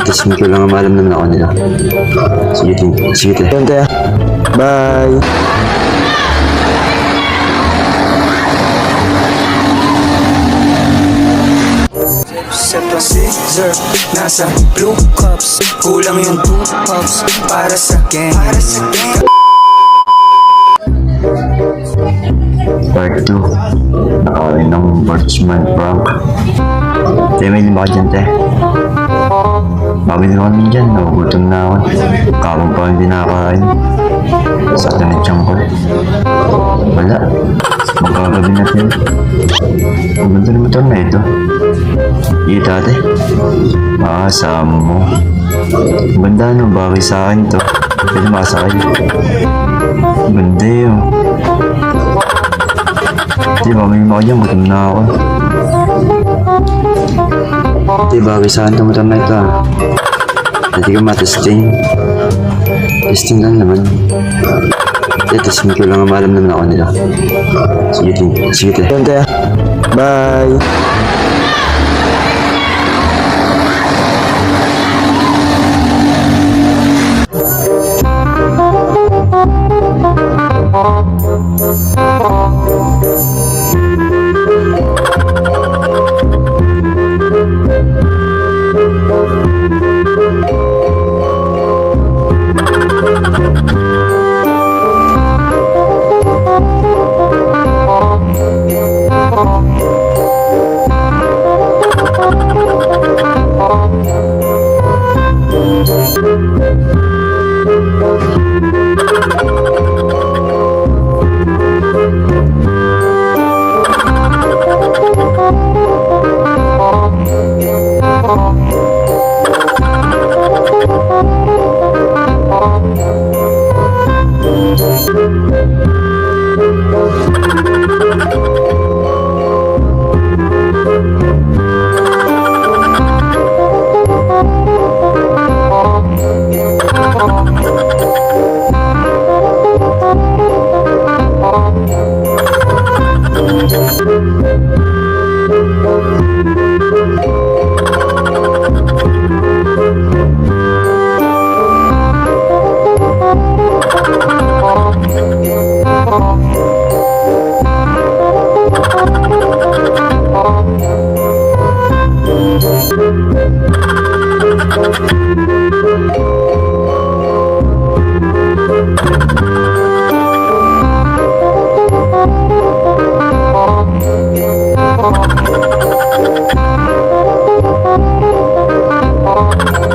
Testing ko lang alam naman ako nila. Sige, sige, te. Yun, te. Bye. Set the scissor, nasa blue cups. Kulang yung 2 cups para sa gang. Part 2. Nakawin ng Birchman prank. Te, may lima ka dyan, te. Mabili ko naman dyan. Nagugutom na ako. Kapag pa hindi nakakain. Sakta na tiyang ko. Wala. Magkagabi natin. Ang ganda ng motor na ito. Iya, tate. Makakasama mo. Ang ganda, no? Bagay sa akin to. Pwede makasakay. Ang ganda yun. Di ba, may mga dyan. Gutom na ako. Di bagay sa akin itong motor na ito, ah. Hindi ka matesting. Testing lang naman. Di, testing ko lang alam naman ako nila. Sige, sige, te. Yun, te. Bye.